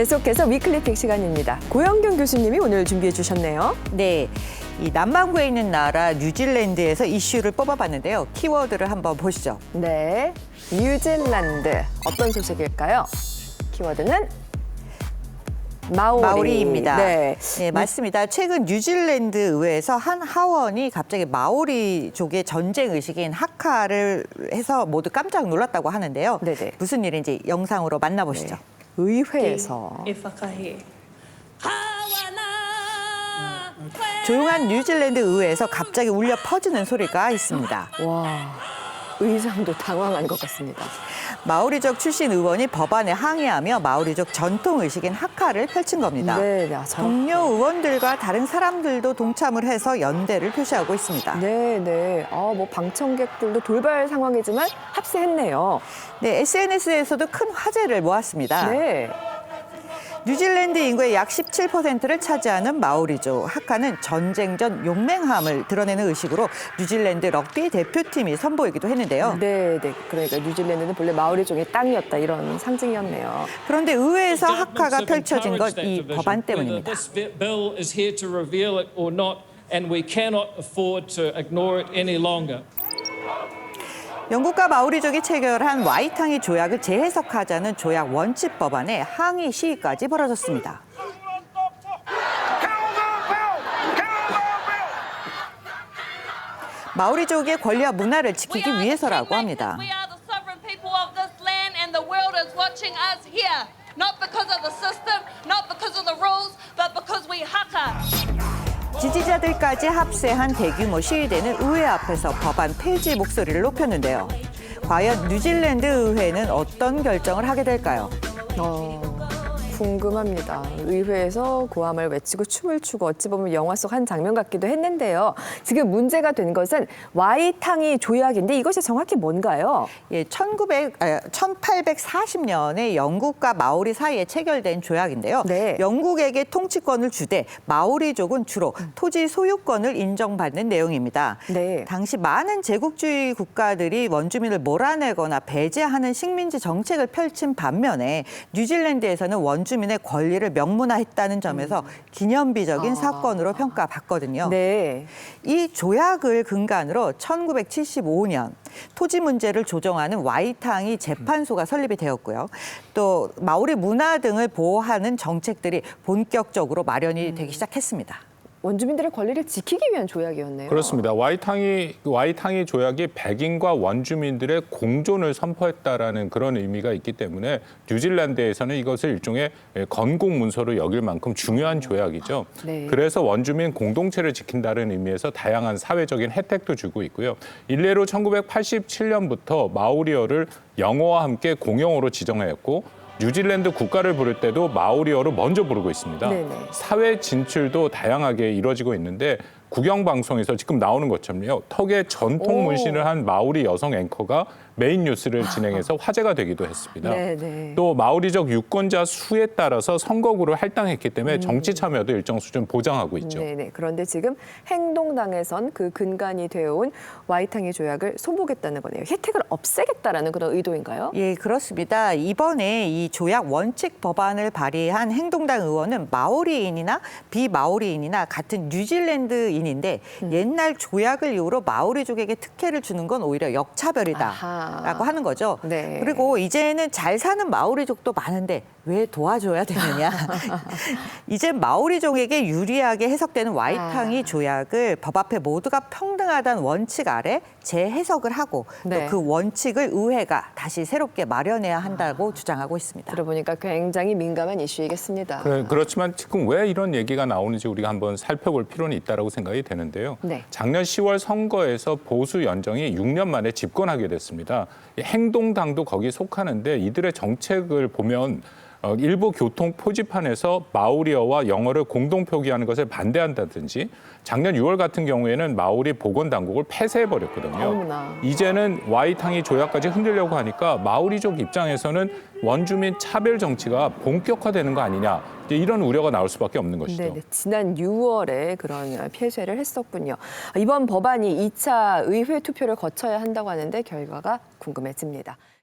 계속해서 위클리픽 시간입니다. 고영경 교수님이 오늘 준비해 주셨네요. 네, 이 남반구에 있는 나라 뉴질랜드에서 이슈를 뽑아봤는데요. 키워드를 한번 보시죠. 네, 뉴질랜드 어떤 소식일까요? 키워드는 마오리입니다. 네. 네, 맞습니다. 최근 뉴질랜드 의회에서 한 하원이 갑자기 마오리족의 전쟁 의식인 하카를 해서 모두 깜짝 놀랐다고 하는데요. 네네. 무슨 일인지 영상으로 만나보시죠. 네. 의회에서 조용한 뉴질랜드 의회에서 갑자기 울려 퍼지는 소리가 있습니다. 와, 의상도 당황한 것 같습니다. 마오리족 출신 의원이 법안에 항의하며 마오리족 전통 의식인 하카를 펼친 겁니다. 네, 동료 의원들과 다른 사람들도 동참을 해서 연대를 표시하고 있습니다. 네. 뭐 방청객들도 돌발 상황이지만 합세했네요. 네, SNS에서도 큰 화제를 모았습니다. 네. 뉴질랜드 인구의 약 17%를 차지하는 마오리족 하카는 전쟁 전 용맹함을 드러내는 의식으로 뉴질랜드 럭비 대표팀이 선보이기도 했는데요. 네. 그러니까 뉴질랜드는 본래 마오리족의 땅이었다 이런 상징이었네요. 그런데 의회에서 하카가 펼쳐진 건 이 법안 때문입니다. 영국과 마오리족이 체결한 와이탕이 조약을 재해석하자는 조약 원칙 법안에 항의 시위까지 벌어졌습니다. 마오리족의 권리와 문화를 지키기 위해서라고 합니다. 지지자들까지 합세한 대규모 시위대는 의회 앞에서 법안 폐지 목소리를 높였는데요. 과연 뉴질랜드 의회는 어떤 결정을 하게 될까요? 궁금합니다. 의회에서 고함을 외치고 춤을 추고 어찌 보면 영화 속 한 장면 같기도 했는데요. 지금 문제가 된 것은 와이탕이 조약인데 이것이 정확히 뭔가요? 예, 1840년에 영국과 마오리 사이에 체결된 조약인데요. 네. 영국에게 통치권을 주되 마오리족은 주로 토지 소유권을 인정받는 내용입니다. 네. 당시 많은 제국주의 국가들이 원주민을 몰아내거나 배제하는 식민지 정책을 펼친 반면에 뉴질랜드에서는 원주민의 권리를 명문화했다는 점에서 기념비적인 사건으로 평가받거든요. 네. 이 조약을 근간으로 1975년 토지 문제를 조정하는 와이탕이 재판소가 설립이 되었고요. 또 마오리 문화 등을 보호하는 정책들이 본격적으로 마련이 되기 시작했습니다. 원주민들의 권리를 지키기 위한 조약이었네요. 그렇습니다. 와이탕이 조약이 백인과 원주민들의 공존을 선포했다라는 그런 의미가 있기 때문에 뉴질랜드에서는 이것을 일종의 건국 문서로 여길 만큼 중요한 조약이죠. 네. 그래서 원주민 공동체를 지킨다는 의미에서 다양한 사회적인 혜택도 주고 있고요. 일례로 1987년부터 마오리어를 영어와 함께 공용어로 지정하였고 뉴질랜드 국가를 부를 때도 마오리어로 먼저 부르고 있습니다. 네네. 사회 진출도 다양하게 이루어지고 있는데 국영방송에서 지금 나오는 것처럼요. 턱에 전통 문신을 한 마오리 여성 앵커가 메인 뉴스를 진행해서 화제가 되기도 했습니다. 네네. 또 마오리족 유권자 수에 따라서 선거구를 할당했기 때문에 정치 참여도 일정 수준 보장하고 있죠. 네네. 그런데 지금 행동당에선 그 근간이 되어온 와이탕이 조약을 소복했다는 거네요. 혜택을 없애겠다라는 그런 의도인가요? 예, 그렇습니다. 이번에 이 조약 원칙 법안을 발의한 행동당 의원은 마오리인이나 비마오리인이나 같은 뉴질랜드인인데 옛날 조약을 이유로 마오리족에게 특혜를 주는 건 오히려 역차별이다라고 하는 거죠. 네. 그리고 이제는 잘 사는 마오리족도 많은데 왜 도와줘야 되느냐. 이제 마오리족에게 유리하게 해석되는 와이탕이 조약을 법 앞에 모두가 평등하다는 원칙 아래 재해석을 하고 네. 또 그 원칙을 의회가 다시 새롭게 마련해야 한다고 주장하고 있습니다. 들어보니까 굉장히 민감한 이슈이겠습니다. 그렇지만 지금 왜 이런 얘기가 나오는지 우리가 한번 살펴볼 필요는 있다고 생각이 되는데요. 네. 작년 10월 선거에서 보수 연정이 6년 만에 집권하게 됐습니다. 행동당도 거기 속하는데 이들의 정책을 보면 일부 교통 표지판에서 마오리어와 영어를 공동 표기하는 것을 반대한다든지 작년 6월 같은 경우에는 마오리 보건당국을 폐쇄해버렸거든요. 어머나. 이제는 와이탕이 조약까지 흔들려고 하니까 마오리족 입장에서는 원주민 차별 정치가 본격화되는 거 아니냐 이런 우려가 나올 수밖에 없는 것이죠. 네, 지난 6월에 그런 폐쇄를 했었군요. 이번 법안이 2차 의회 투표를 거쳐야 한다고 하는데 결과가 궁금해집니다.